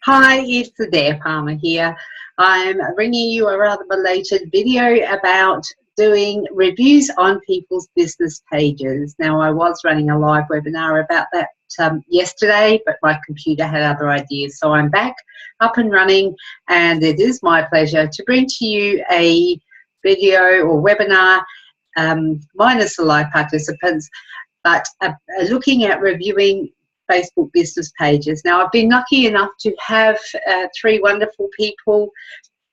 Hi, it's Adair Palmer here. I'm bringing you a rather belated video about doing reviews on people's business pages. Now, I was running a live webinar about that yesterday, but my computer had other ideas. So I'm back up and running, and it is my pleasure to bring to you a video or webinar minus the live participants, but looking at reviewing Facebook business pages. Now, I've been lucky enough to have three wonderful people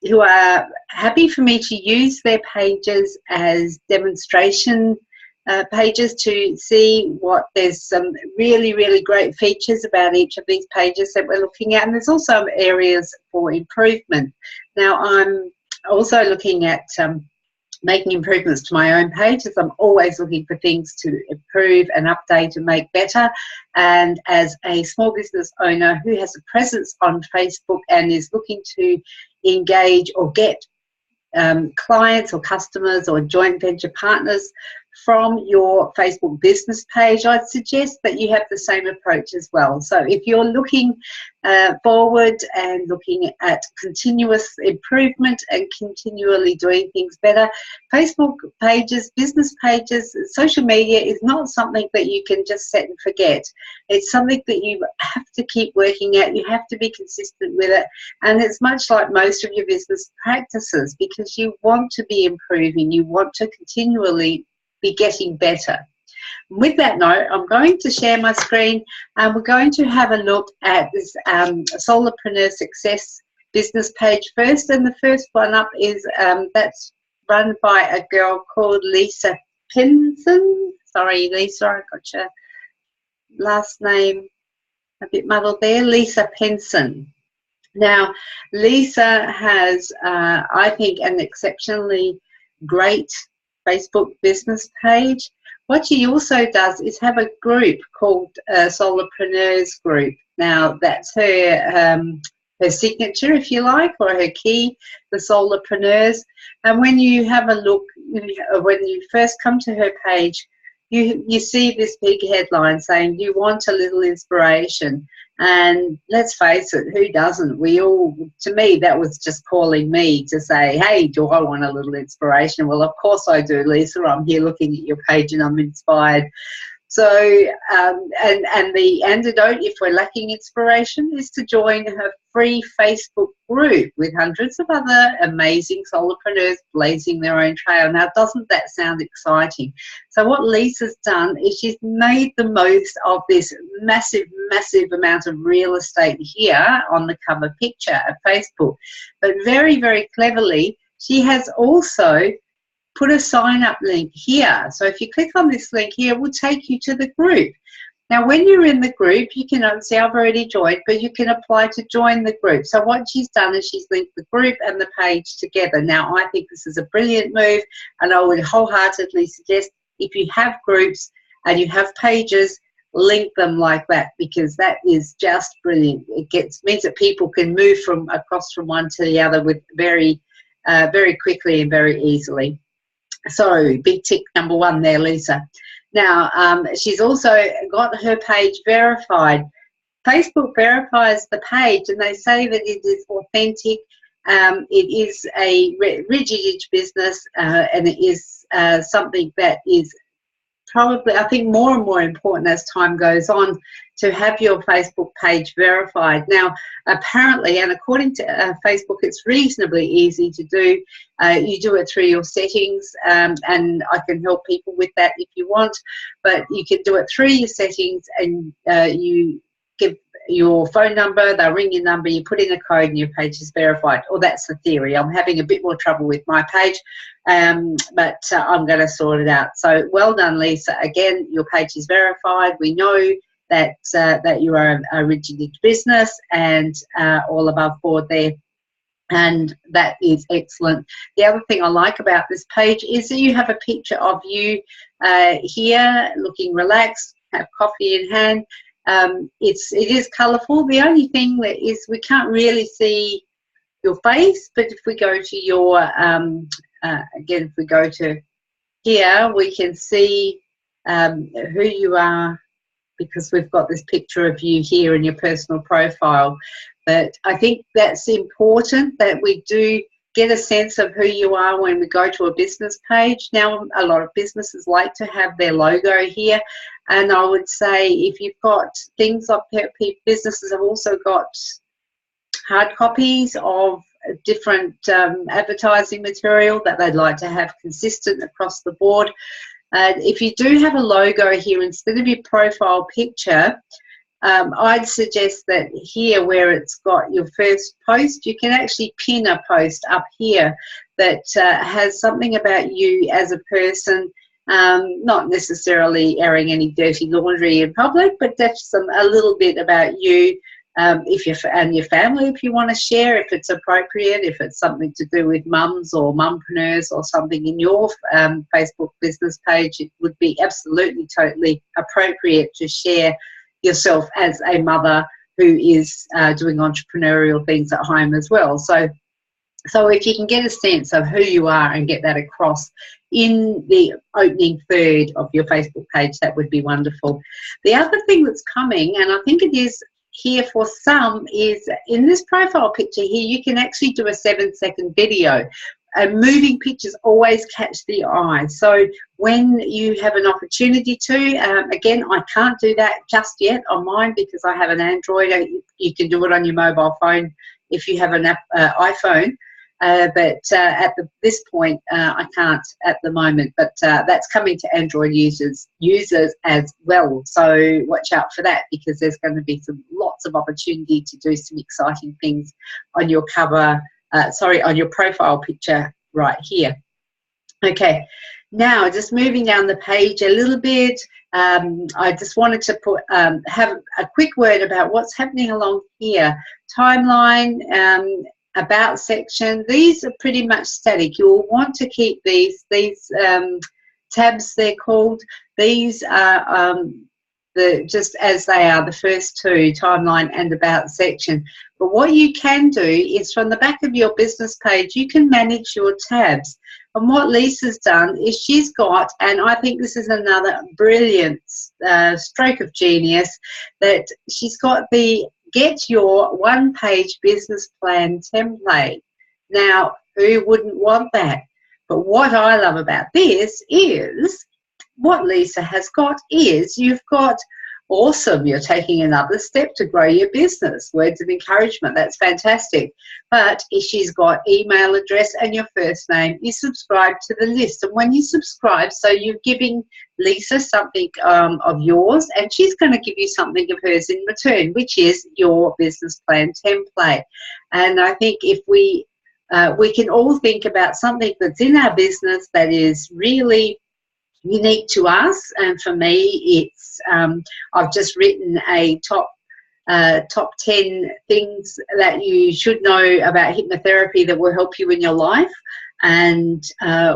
who are happy for me to use their pages as demonstration pages to see what there's some really great features about each of these pages that we're looking at, and there's also areas for improvement. Now, I'm also looking at making improvements to my own pages. I'm always looking for things to improve and update and make better. And as a small business owner who has a presence on Facebook and is looking to engage or get clients or customers or joint venture partners from your Facebook business page, I'd suggest that you have the same approach as well. So if you're looking forward and looking at continuous improvement and continually doing things better, Facebook pages, business pages, social media is not something that you can just set and forget. It's something that you have to keep working at. You have to be consistent with it, and it's much like most of your business practices, because you want to be improving, you want to continually be getting better. With that note, I'm going to share my screen and we're going to have a look at this Solopreneur Success business page first. And the first one up is that's run by a girl called Lisa Pinson. Sorry, Lisa, I got your last name a bit muddled there. Lisa Pinson. Now, Lisa has, I think, an exceptionally great Facebook business page. What she also does is have a group called Solopreneurs Group. Now, that's her signature, if you like, or her key, the Solopreneurs. And when you have a look, when you first come to her page, you see this big headline saying, "You want a little inspiration." And let's face it, who doesn't? We all, to me, that was just calling me to say, hey, do I want a little inspiration? Well, of course I do, Lisa. I'm here looking at your page and I'm inspired. So, and the antidote, if we're lacking inspiration, is to join her free Facebook group with hundreds of other amazing solopreneurs blazing their own trail. Now, doesn't that sound exciting? So what Lisa's done is she's made the most of this massive amount of real estate here on the cover picture of Facebook. But very cleverly, she has also put a sign up link here. So if you click on this link here, it will take you to the group. Now, when you're in the group, you can see I've already joined, but you can apply to join the group. So what she's done is she's linked the group and the page together. Now, I think this is a brilliant move, and I would wholeheartedly suggest if you have groups and you have pages, link them like that, because that is just brilliant. It means that people can move from across from one to the other with very quickly and very easily. So big tick number one there, Lisa. Now, she's also got her page verified. Facebook verifies the page and they say that it is authentic. It is a Rigidage business and it is something that is probably, I think, more and more important as time goes on to have your Facebook page verified. Now, apparently, and according to Facebook, it's reasonably easy to do. You do it through your settings, and I can help people with that if you want, but you can do it through your settings, and you give your phone number, they'll ring your number, you put in a code and your page is verified. Or that's the theory. I'm having a bit more trouble with my page, but I'm going to sort it out. So well done, Lisa. Again, your page is verified. We know that that you are a Rigidage business and all above board there. And that is excellent. The other thing I like about this page is that you have a picture of you here looking relaxed, have coffee in hand. It is colourful. The only thing that is we can't really see your face, but if we go to your again, if we go to here, we can see who you are, because we've got this picture of you here in your personal profile. But I think that's important, that we do get a sense of who you are when we go to a business page. Now, a lot of businesses like to have their logo here, and I would say if you've got things like businesses have also got hard copies of different advertising material that they'd like to have consistent across the board. If you do have a logo here, instead of your profile picture, I'd suggest that here where it's got your first post, you can actually pin a post up here that has something about you as a person, not necessarily airing any dirty laundry in public, but just a little bit about you, and your family if you want to share, if it's appropriate, if it's something to do with mums or mumpreneurs or something in your Facebook business page, it would be absolutely totally appropriate to share yourself as a mother who is doing entrepreneurial things at home as well. So if you can get a sense of who you are and get that across in the opening third of your Facebook page, that would be wonderful. The other thing that's coming, and I think it is here for some, is in this profile picture here, you can actually do a 7-second video. And moving pictures always catch the eye. So when you have an opportunity to, again, I can't do that just yet on mine because I have an Android. You can do it on your mobile phone if you have an iPhone. But at this point, I can't at the moment. But that's coming to Android users as well. So watch out for that, because there's going to be lots of opportunity to do some exciting things on your cover. On your profile picture right here. Okay, now just moving down the page a little bit, I just wanted to have a quick word about what's happening along here. Timeline, about section, these are pretty much static. You'll want to keep these tabs, they're called. These are just as they are, the first two, timeline and about section. But what you can do is from the back of your business page, you can manage your tabs. And what Lisa's done is she's got, and I think this is another brilliant stroke of genius, that she's got the Get Your One-Page Business Plan template. Now, who wouldn't want that? But what I love about this is, what Lisa has got is, you've got, awesome, you're taking another step to grow your business. Words of encouragement, that's fantastic. But she's got email address and your first name. You subscribe to the list. And when you subscribe, so you're giving Lisa something of yours, and she's going to give you something of hers in return, which is your business plan template. And I think if we can all think about something that's in our business that is really unique to us, and for me it's I've just written a top 10 things that you should know about hypnotherapy that will help you in your life, and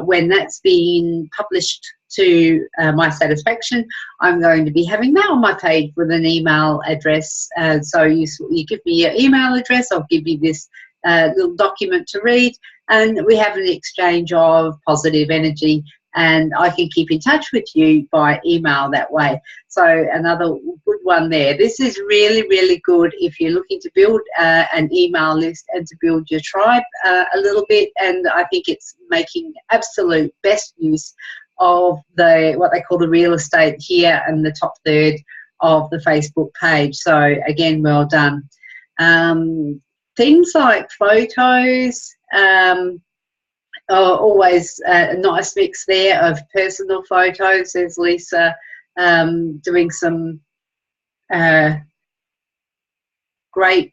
when that's been published to my satisfaction, I'm going to be having that on my page with an email address. So you give me your email address, I'll give you this little document to read, and we have an exchange of positive energy, and I can keep in touch with you by email that way. So another good one there. This is really, really good if you're looking to build an email list and to build your tribe a little bit, and I think it's making absolute best use of what they call the real estate here and the top third of the Facebook page. So again, well done. Things like photos, always a nice mix there of personal photos. There's Lisa doing some grape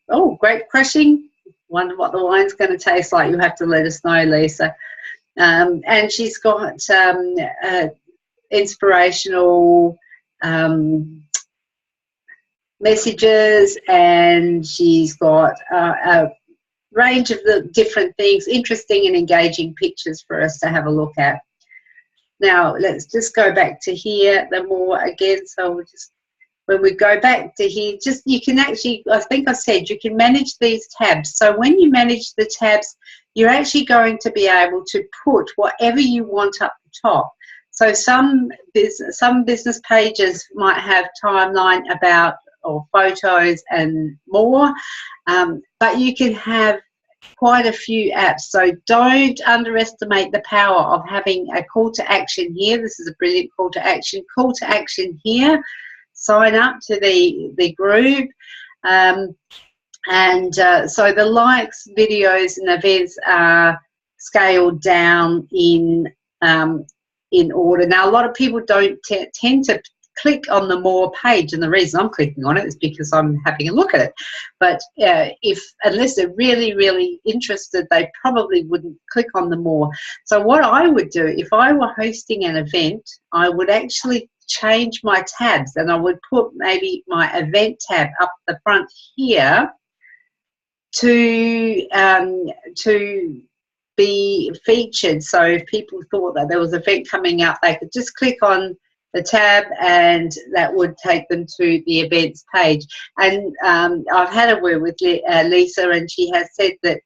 crushing. Wonder what the wine's going to taste like. You'll have to let us know, Lisa. And she's got inspirational messages, and she's got a range of the different things, interesting and engaging pictures for us to have a look at. Now let's just go back to here the more again. So we'll just, when we go back to here, just you can actually, I think I said you can manage these tabs. So when you manage the tabs, you're actually going to be able to put whatever you want up the top. So some business pages might have timeline, about, or photos and more. But you can have quite a few apps, so don't underestimate the power of having a call to action here. This is a brilliant call to action. Call to action here. Sign up to the group. So the likes, videos and events are scaled down in order. Now, a lot of people don't tend to click on the more page, and the reason I'm clicking on it is because I'm having a look at it. But unless they're really, really interested, they probably wouldn't click on the more. So what I would do, if I were hosting an event, I would actually change my tabs, and I would put maybe my event tab up the front here to be featured. So if people thought that there was an event coming up, they could just click on the tab and that would take them to the events page. And I've had a word with Lisa, and she has said that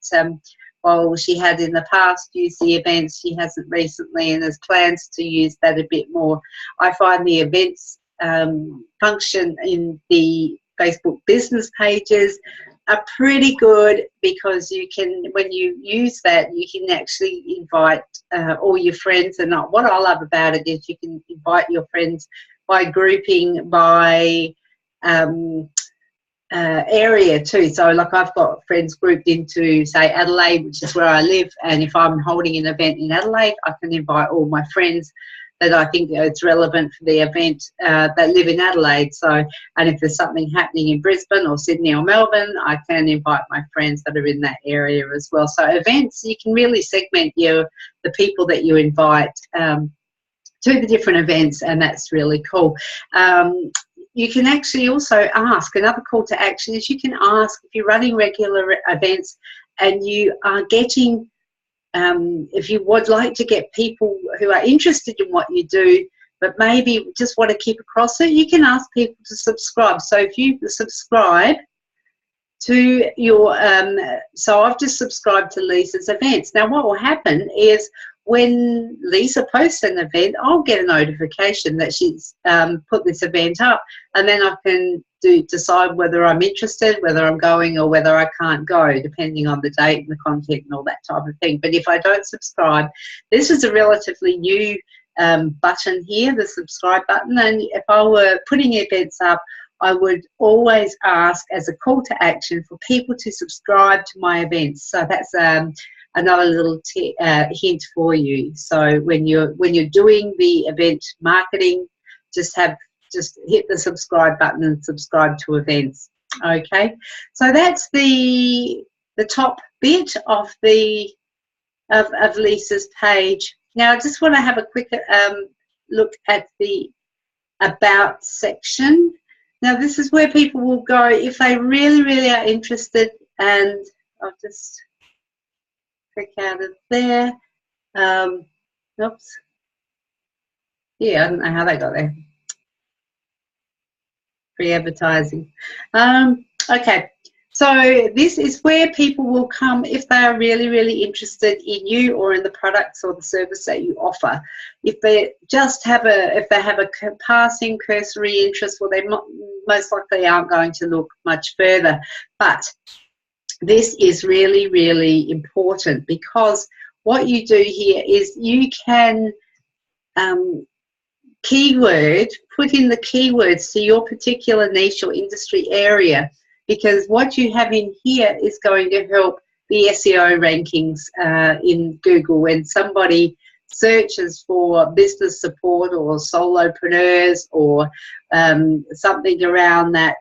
while she had in the past used the events, she hasn't recently, and has plans to use that a bit more. I find the events function in the Facebook business pages are pretty good, because you can, when you use that, you can actually invite all your friends. And what I love about it is you can invite your friends by grouping by area too. So like I've got friends grouped into, say, Adelaide, which is where I live, and if I'm holding an event in Adelaide, I can invite all my friends that I think it's relevant for the event that live in Adelaide. So, and if there's something happening in Brisbane or Sydney or Melbourne, I can invite my friends that are in that area as well. So events, you can really segment the people that you invite to the different events, and that's really cool. You can actually also ask, another call to action is you can ask, if you're running regular events and you are getting if you would like to get people who are interested in what you do, but maybe just want to keep across it, you can ask people to subscribe. So if you subscribe to your, so I've just subscribed to Lisa's events. Now what will happen is when Lisa posts an event, I'll get a notification that she's put this event up, and then I can decide whether I'm interested, whether I'm going, or whether I can't go, depending on the date and the content and all that type of thing. But if I don't subscribe, this is a relatively new button here, the subscribe button, and if I were putting events up, I would always ask as a call to action for people to subscribe to my events. So that's another little hint for you. So when you're doing the event marketing, just hit the subscribe button and subscribe to events. Okay, so that's the top bit of Lisa's page. Now I just want to have a quick look at the about section. Now this is where people will go if they really, really are interested, and I'll just click out of there. Oops. Yeah, I don't know how they got there. Free advertising. Okay, so this is where people will come if they are really, really interested in you or in the products or the service that you offer. If they just have a passing cursory interest, well, they most likely aren't going to look much further. But this is really, really important, because what you do here is you can put in the keywords to your particular niche or industry area, because what you have in here is going to help the SEO rankings in Google. When somebody searches for business support or solopreneurs or something around that,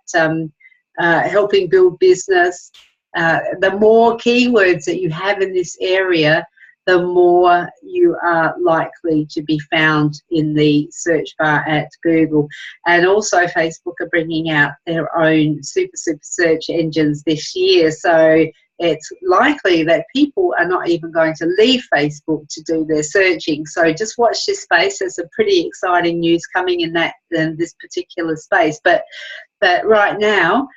helping build business, the more keywords that you have in this area, the more you are likely to be found in the search bar at Google. And also Facebook are bringing out their own super search engines this year. So it's likely that people are not even going to leave Facebook to do their searching. So just watch this space. There's some pretty exciting news coming in this particular space. But right now,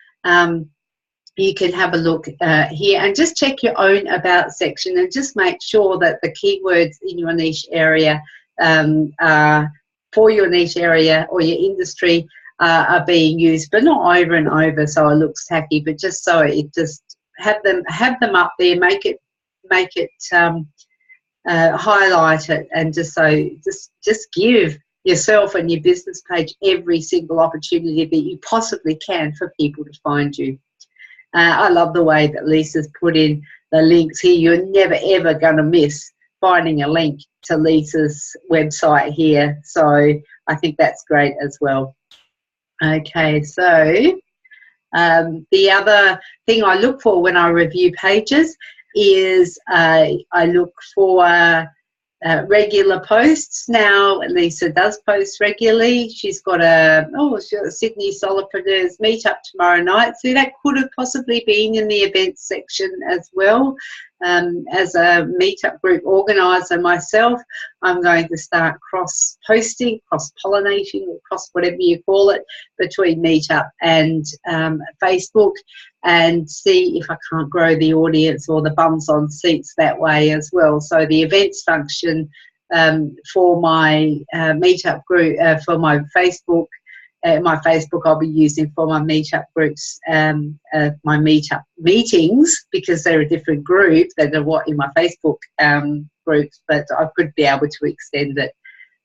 you can have a look here and just check your own about section, and just make sure that the keywords in your niche area for your niche area or your industry are being used, but not over and over so it looks tacky, but just so it just have them up there, make it highlight it, and just give yourself and your business page every single opportunity that you possibly can for people to find you. I love the way that Lisa's put in the links here. You're never ever going to miss finding a link to Lisa's website here, so I think that's great as well. Okay, so the other thing I look for when I review pages is I look for regular posts. Now Lisa does post regularly. She's got a Sydney Solopreneurs meetup tomorrow night, so that could have possibly been in the events section as well. As a meetup group organizer myself, I'm going to start cross-posting, cross-pollinating, or whatever you call it, between Meetup and Facebook, and see if I can't grow the audience or the bums on seats that way as well. So the events function for my Meetup group, for my Facebook I'll be using for my meetup groups, my meetup meetings, because they're a different group than what in my Facebook groups, but I could be able to extend it.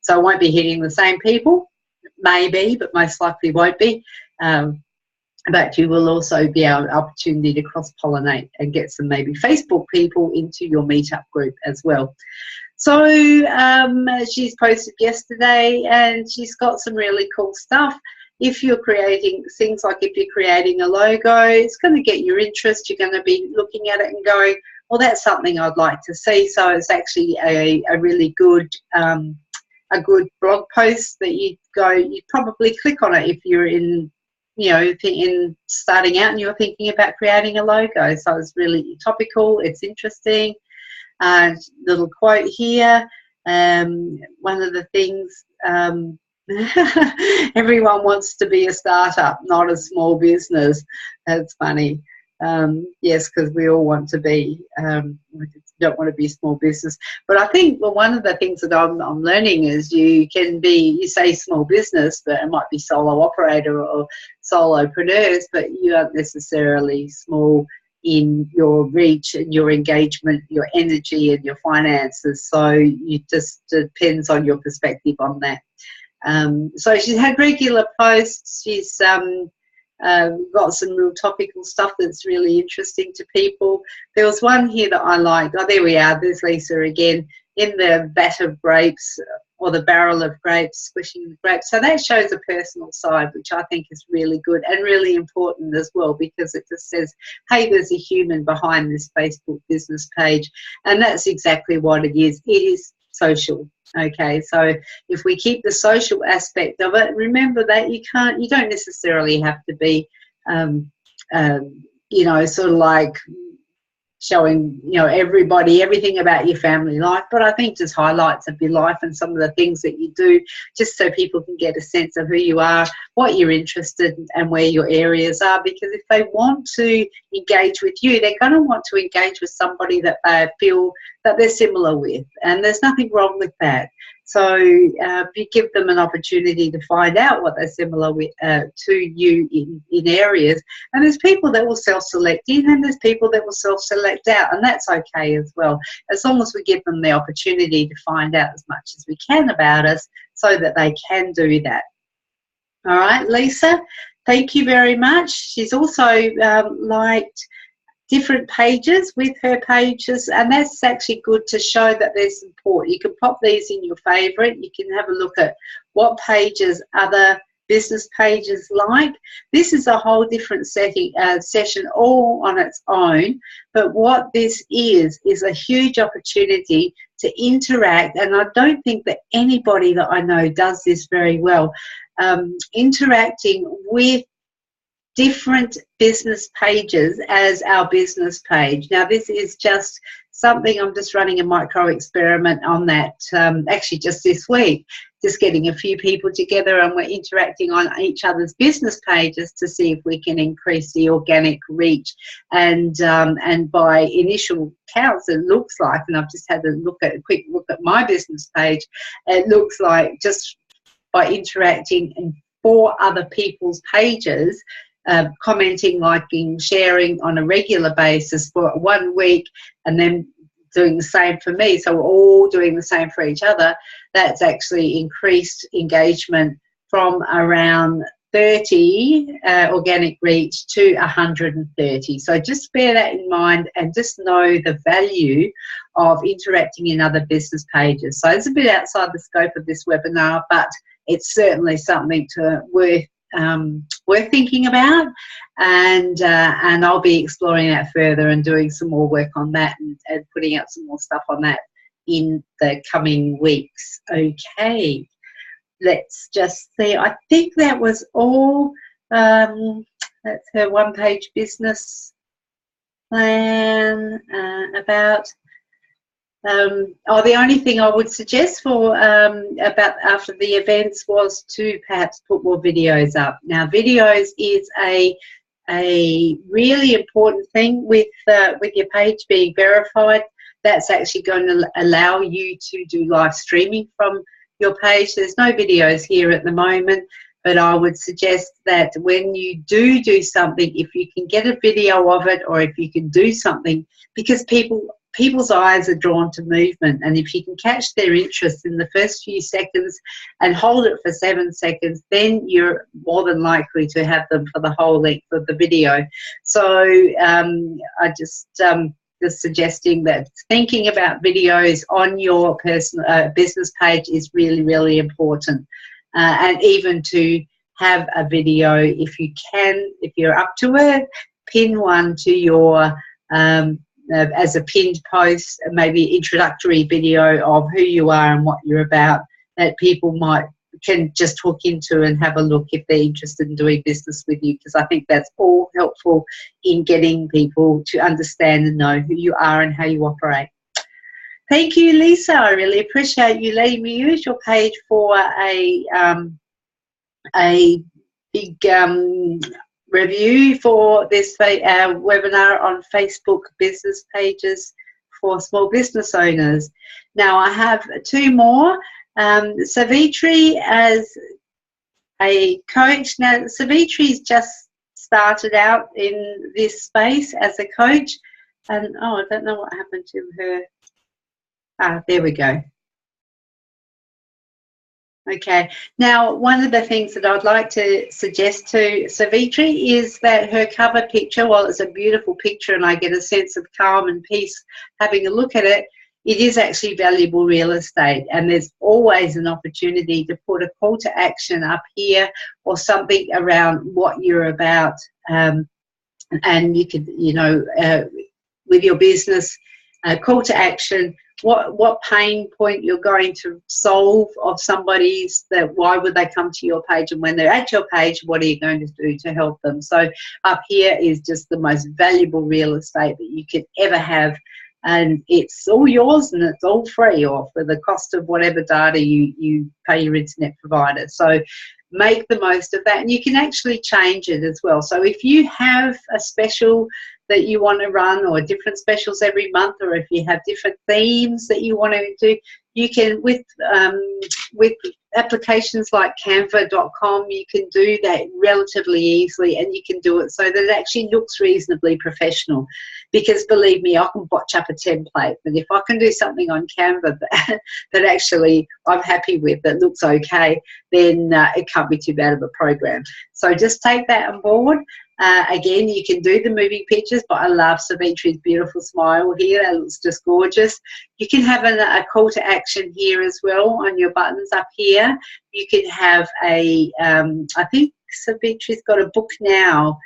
So I won't be hitting the same people, maybe, but most likely won't be. But you will also be able an opportunity to cross-pollinate and get some maybe Facebook people into your meetup group as well. So she's posted yesterday, and she's got some really cool stuff. If you're creating things like if you're creating a logo, it's going to get your interest. You're going to be looking at it and going, well, that's something I'd like to see. So it's actually a really good a good blog post that you'd probably click on it if you're in starting out and you're thinking about creating a logo. So it's really topical, it's interesting. Little quote here, one of the things, everyone wants to be a startup, not a small business. That's funny. Yes, because we all want to be, we don't want to be a small business. But I think, well, one of the things that I'm learning is you say small business, but it might be solo operator or solopreneurs, but you aren't necessarily small in your reach and your engagement, your energy and your finances. So it just depends on your perspective on that. So she's had regular posts. She's got some real topical stuff that's really interesting to people. There was one here that I liked. Oh, there we are. There's Lisa again in the vat of grapes, or the barrel of grapes, squishing the grapes. So that shows a personal side, which I think is really good and really important as well, because it just says, hey, there's a human behind this Facebook business page. And that's exactly what it is. It is social. Okay, so if we keep the social aspect of it, remember that you don't necessarily have to be, sort of like showing, everybody everything about your family life, but I think just highlights of your life and some of the things that you do, just so people can get a sense of who you are, what you're interested in, and where your areas are. Because if they want to engage with you, they're going to want to engage with somebody that they feel that they're similar with, and there's nothing wrong with that. So you give them an opportunity to find out what they're similar with to you in areas. And there's people that will self-select in, and there's people that will self-select out, and that's okay as well, as long as we give them the opportunity to find out as much as we can about us so that they can do that. All right, Lisa, thank you very much. She's also liked different pages with her pages, and that's actually good to show that there's support. You can pop these in your favorite. You can have a look at what pages other business pages like. This is a whole different session all on its own, but what this is a huge opportunity to interact, and I don't think that anybody that I know does this very well, interacting with different business pages as our business page. Now this is just something, I'm just running a micro experiment on that, actually just this week, just getting a few people together, and we're interacting on each other's business pages to see if we can increase the organic reach. And by initial counts, it looks like, and I've just had a quick look at my business page, it looks like just by interacting and for other people's pages, commenting, liking, sharing on a regular basis for 1 week, and then doing the same for me, so we're all doing the same for each other, that's actually increased engagement from around 30 organic reach to 130. So just bear that in mind and just know the value of interacting in other business pages. So it's a bit outside the scope of this webinar, but it's certainly something worth thinking about, and I'll be exploring that further and doing some more work on that, and putting out some more stuff on that in the coming weeks. Okay, let's just see. I think that was all. That's her one-page business plan about. The only thing I would suggest for about after the events was to perhaps put more videos up. Now, videos is a really important thing with your page being verified. That's actually going to allow you to do live streaming from your page. There's no videos here at the moment, but I would suggest that when you do something, if you can get a video of it, or if you can do something, because people's eyes are drawn to movement, and if you can catch their interest in the first few seconds and hold it for 7 seconds, then you're more than likely to have them for the whole length of the video. So I just suggesting that thinking about videos on your personal business page is really, really important, and even to have a video, if you can, if you're up to it, pin one to your as a pinned post, maybe introductory video of who you are and what you're about, that people can just hook into and have a look if they're interested in doing business with you, because I think that's all helpful in getting people to understand and know who you are and how you operate. Thank you, Lisa. I really appreciate you letting me use your page for a big review for this webinar on Facebook business pages for small business owners. Now I have 2 more. Savitri as a coach. Now Savitri's just started out in this space as a coach, and I don't know what happened to her. There we go. Okay, now one of the things that I'd like to suggest to Savitri is that her cover picture, while it's a beautiful picture and I get a sense of calm and peace having a look at it, it is actually valuable real estate, and there's always an opportunity to put a call to action up here or something around what you're about, and you could, with your business, call to action, what pain point you're going to solve of somebody's, that why would they come to your page, and when they're at your page, what are you going to do to help them? So up here is just the most valuable real estate that you could ever have, and it's all yours and it's all free, or for the cost of whatever data you pay your internet provider. So make the most of that, and you can actually change it as well. So if you have a special that you want to run, or different specials every month, or if you have different themes that you want to do, you can, with applications like Canva.com, you can do that relatively easily, and you can do it so that it actually looks reasonably professional. Because believe me, I can botch up a template, but if I can do something on Canva that actually I'm happy with, that looks okay, then it can't be too bad of a program. So just take that on board. Again, you can do the moving pictures, but I love Savitri's beautiful smile here. That looks just gorgeous. You can have a call to action here as well on your buttons up here. You can have I think Savitri's got a book now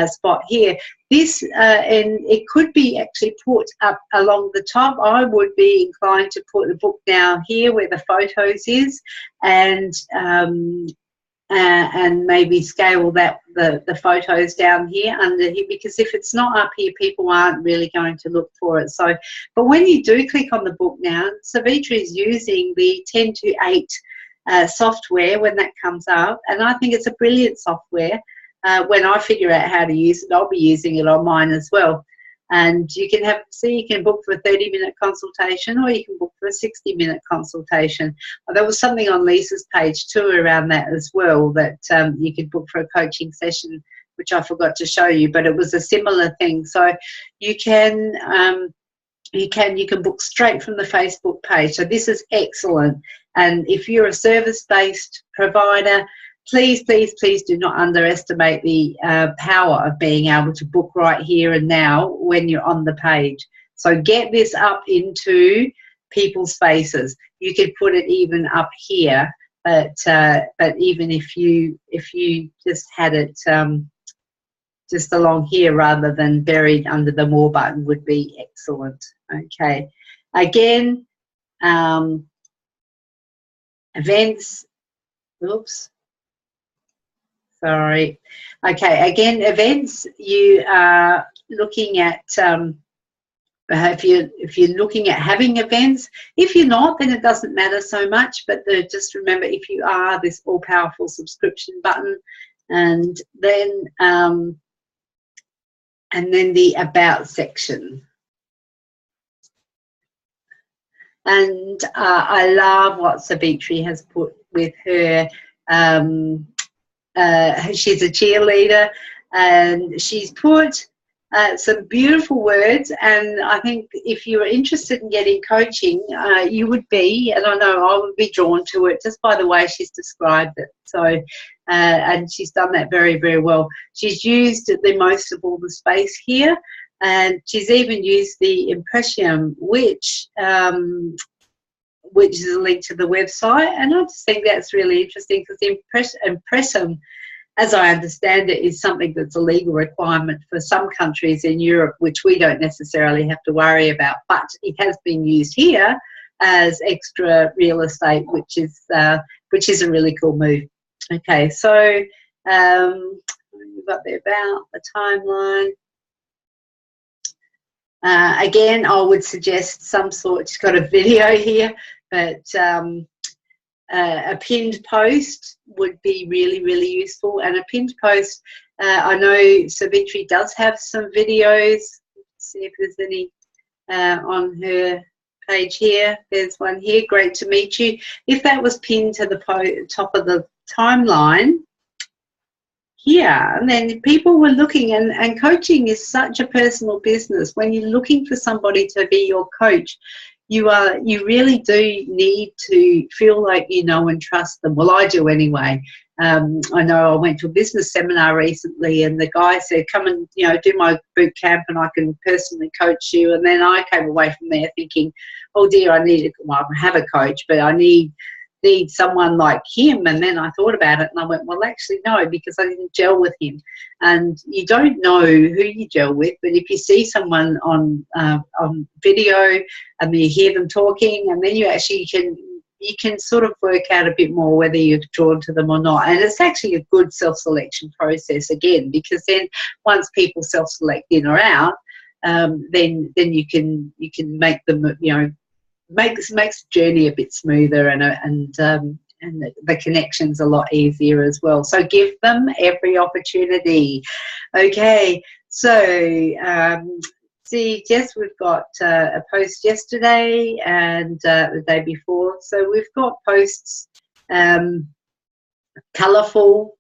spot here. This, and it could be actually put up along the top. I would be inclined to put the book now here where the photos is, and maybe scale the photos down here under here, because if it's not up here, people aren't really going to look for it. So, but when you do click on the book now, Savitri is using the 10:8 software when that comes up, and I think it's a brilliant software. When I figure out how to use it, I'll be using it on mine as well. And you can have, you can book for a 30-minute consultation, or you can book for a 60-minute consultation. There was something on Lisa's page too around that as well, that you could book for a coaching session, which I forgot to show you, but it was a similar thing. So you can book straight from the Facebook page. So this is excellent. And if you're a service-based provider, please, please, please do not underestimate the power of being able to book right here and now when you're on the page. So get this up into people's faces. You could put it even up here, but even if you just had it just along here rather than buried under the more button would be excellent. Okay, again, events, oops, sorry. Okay, again, events, you are looking at, if you're looking at having events. If you're not, then it doesn't matter so much, but just remember, if you are, this all-powerful subscription button, and then the about section. And I love what Savitri has put with her. She's a cheerleader, and she's put some beautiful words. And I think if you are interested in getting coaching, you would be, and I know I would be drawn to it just by the way she's described it. So, and she's done that very, very well. She's used the most of all the space here. And she's even used the Impression, which is a link to the website. And I just think that's really interesting, because the Impression, as I understand it, is something that's a legal requirement for some countries in Europe, which we don't necessarily have to worry about. But it has been used here as extra real estate, which is a really cool move. Okay, so we've got the about, the timeline. Again, I would suggest some sort, she's got a video here, but a pinned post would be really, really useful. And a pinned post, I know Savitri does have some videos. Let's see if there's any on her page here. There's one here, great to meet you. If that was pinned to the top of the timeline, here, and then people were looking, and coaching is such a personal business. When you're looking for somebody to be your coach, you really do need to feel like you know and trust them. Well, I do anyway. I know I went to a business seminar recently, and the guy said, come and do my boot camp and I can personally coach you. And then I came away from there thinking, oh dear, I have a coach, but I need someone like him. And then I thought about it and I went, well, actually no, because I didn't gel with him. And you don't know who you gel with, but if you see someone on video and you hear them talking, and then you can sort of work out a bit more whether you're drawn to them or not. And it's actually a good self-selection process again, because then once people self-select in or out, then you can make them, makes the journey a bit smoother, and the connection's a lot easier as well. So give them every opportunity. Okay, so see, Jess, we've got a post yesterday and the day before. So we've got posts, colourful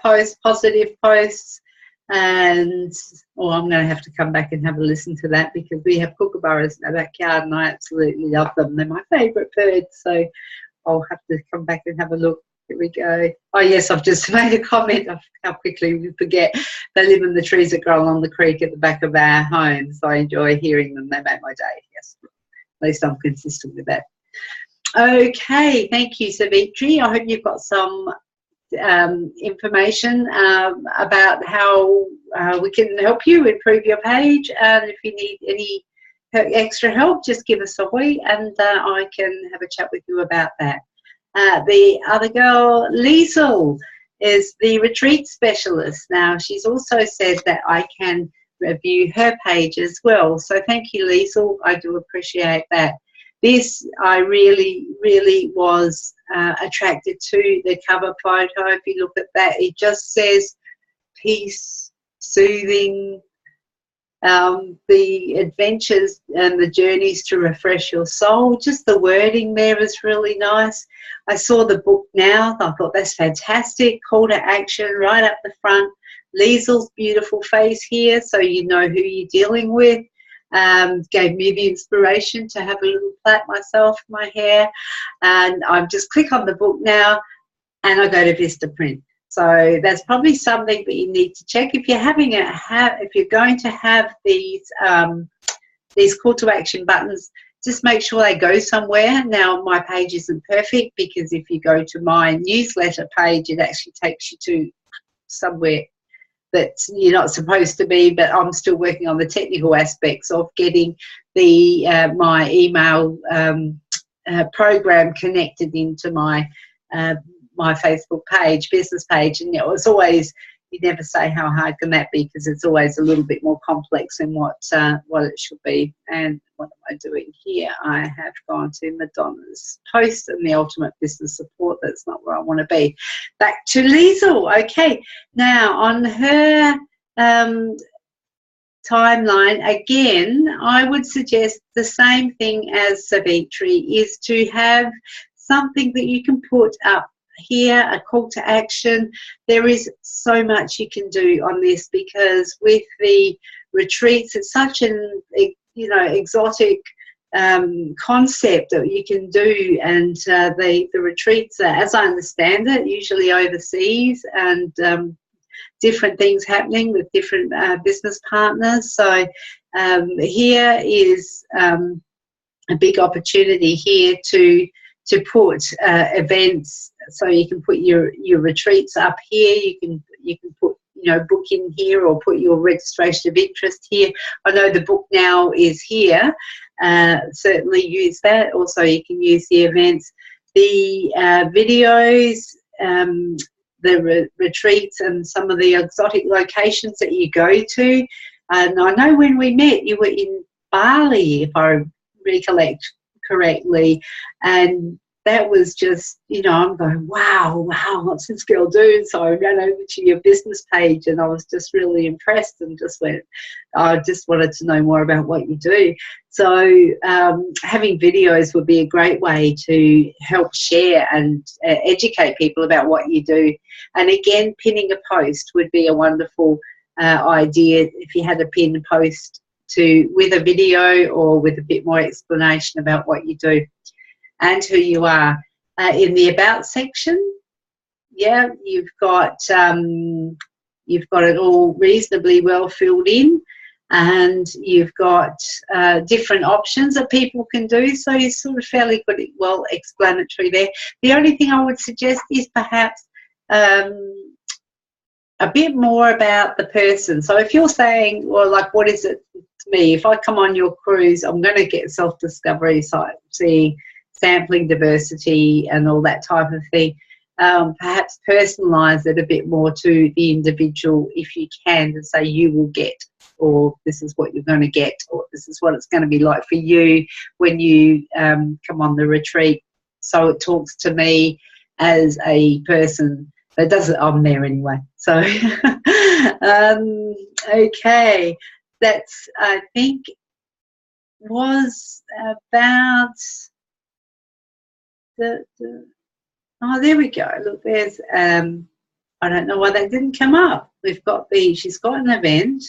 posts, positive posts. And I'm going to have to come back and have a listen to that, because we have kookaburras in our backyard and I absolutely love them. They're my favourite birds, so I'll have to come back and have a look. Here we go. Oh yes, I've just made a comment of how quickly we forget. They live in the trees that grow along the creek at the back of our home, so I enjoy hearing them. They make my day. Yes, at least I'm consistent with that. Okay, thank you, Savitri. I hope you've got some information about how we can help you improve your page. And if you need any extra help, just give us a wee and I can have a chat with you about that. The other girl, Liesl, is the retreat specialist. Now, she's also said that I can review her page as well. So thank you, Liesl. I do appreciate that. This, I really, really was attracted to the cover photo. If you look at that, it just says peace, soothing, the adventures and the journeys to refresh your soul. Just the wording there is really nice. I saw the book now. I thought that's fantastic. Call to action right up the front. Liesel's beautiful face here, so you know who you're dealing with. Gave me the inspiration to have a little plait myself in my hair. And I just click on the book now and I go to Vistaprint. So that's probably something that you need to check if you're if you're going to have these call to action buttons. Just make sure they go somewhere. Now, my page isn't perfect because if you go to my newsletter page, it actually takes you to somewhere that you're not supposed to be, but I'm still working on the technical aspects of getting the my email program connected into my my Facebook page, business page, and it was always, you never say how hard can that be, because it's always a little bit more complex than what it should be. And what am I doing here? I have gone to Madonna's post and the ultimate business support. That's not where I want to be. Back to Liesel. Okay, now on her timeline, again, I would suggest the same thing as Savitri, is to have something that you can put up here, a call to action. There is so much you can do on this, because with the retreats, it's such an exotic concept that you can do, and the retreats are, as I understand it, usually overseas, and different things happening with different business partners. So here is a big opportunity here to put events. So you can put your retreats up here. You can put book in here, or put your registration of interest here. I know the book now is here. Certainly use that. Also, you can use the events, the videos, the retreats, and some of the exotic locations that you go to. And I know when we met, you were in Bali, if I recollect correctly, and that was just, I'm going, wow, what's this girl doing? So I ran over to your business page and I was just really impressed, and I just wanted to know more about what you do. So having videos would be a great way to help share and educate people about what you do. And again, pinning a post would be a wonderful idea, if you had a pinned post with a video or with a bit more explanation about what you do and who you are. In the about section, yeah, you've got it all reasonably well filled in, and you've got different options that people can do, so you're sort of fairly good, well explanatory there. The only thing I would suggest is perhaps a bit more about the person. So if you're saying, well, like, what is it to me? If I come on your cruise, I'm going to get self-discovery, sightseeing, sampling, diversity, and all that type of thing. Perhaps personalise it a bit more to the individual, if you can, to say you will get, or this is what you're going to get, or this is what it's going to be like for you when you come on the retreat. So it talks to me as a person. It doesn't, I'm there anyway. So, okay, that's, I think, was about oh, there we go. Look, there's, I don't know why that didn't come up. We've got she's got an event.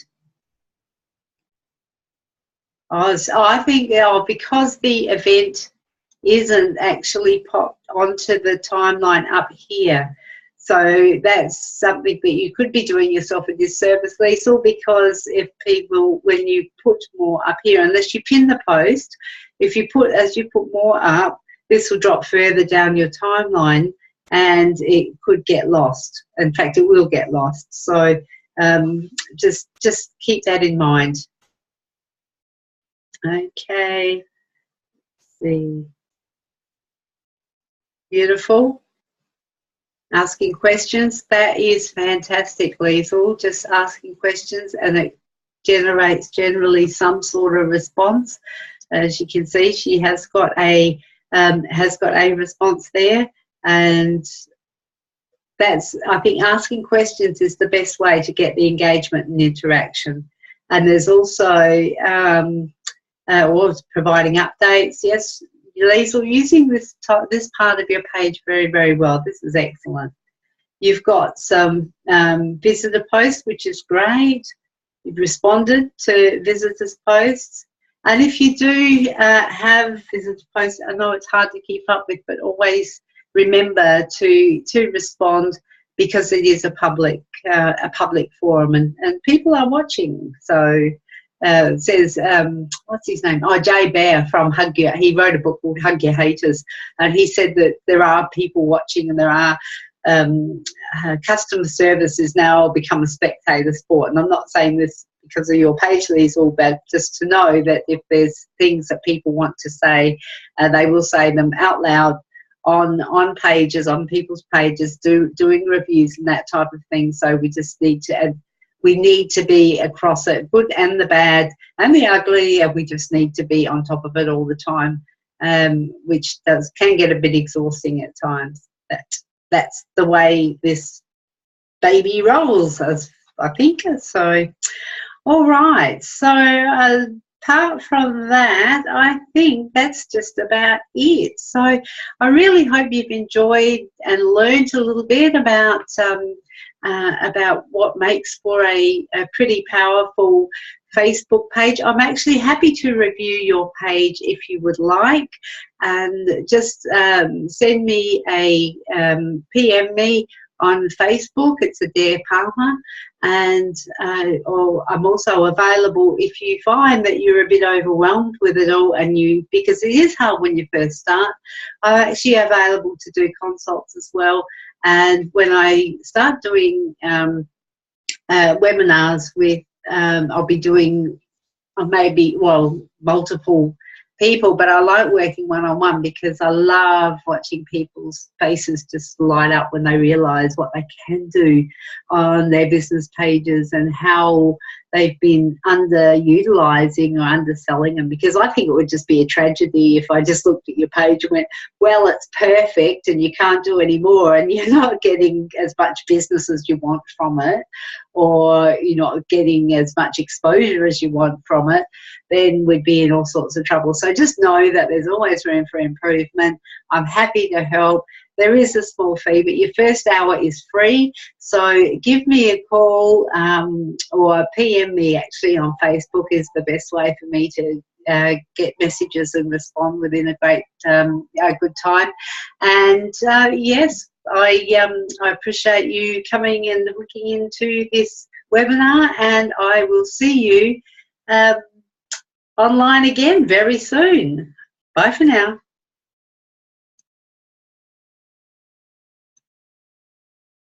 Oh, so I think, because the event isn't actually popped onto the timeline up here. So that's something that you could be doing yourself a disservice, Liesel, because if people, when you put more up here, unless you pin the post, as you put more up, this will drop further down your timeline and it could get lost. In fact, it will get lost. So just keep that in mind. Okay, let's see. Beautiful. Asking questions, that is fantastic, Liesel. Just asking questions, and it generates generally some sort of response. As you can see, she has got a response there, and that's, I think, asking questions is the best way to get the engagement and interaction. And there's also or providing updates. Yes, Liesl, using this part of your page very, very well. This is excellent. You've got some visitor posts, which is great. You've responded to visitors' posts. And if you do have visitor posts, I know it's hard to keep up with, but always remember to respond, because it is a public forum, and people are watching. So it says, what's his name? Oh, Jay Baer from Hug Your. He wrote a book called Hug Your Haters, and he said that there are people watching, and there are customer service is now become a spectator sport. And I'm not saying this because of your page, Liesl, but just to know that if there's things that people want to say, they will say them out loud on pages, on people's pages, doing reviews and that type of thing. So we just need to be across it, good and the bad and the ugly, and we just need to be on top of it all the time, which can get a bit exhausting at times. That's the way this baby rolls, as I think. So, all right. So apart from that, I think that's just about it. So I really hope you've enjoyed and learned a little bit about what makes for a pretty powerful Facebook page. I'm actually happy to review your page if you would like, and just send me a PM me on Facebook. It's Adair Palmer, and or I'm also available if you find that you're a bit overwhelmed with it all, and because it is hard when you first start. I'm actually available to do consults as well, and when I start doing webinars with I'll be doing multiple people, but I like working one-on-one because I love watching people's faces just light up when they realise what they can do on their business pages and how they've been underutilising or underselling them. Because I think it would just be a tragedy if I just looked at your page and went, well, it's perfect and you can't do any more, and you're not getting as much business as you want from it, or you're not getting as much exposure as you want from it, then we'd be in all sorts of trouble. So just know that there's always room for improvement. I'm happy to help. There is a small fee, but your first hour is free. So give me a call or PM me actually on Facebook is the best way for me to get messages and respond within a good time. And yes, I appreciate you coming and looking into this webinar, and I will see you online again very soon. Bye for now.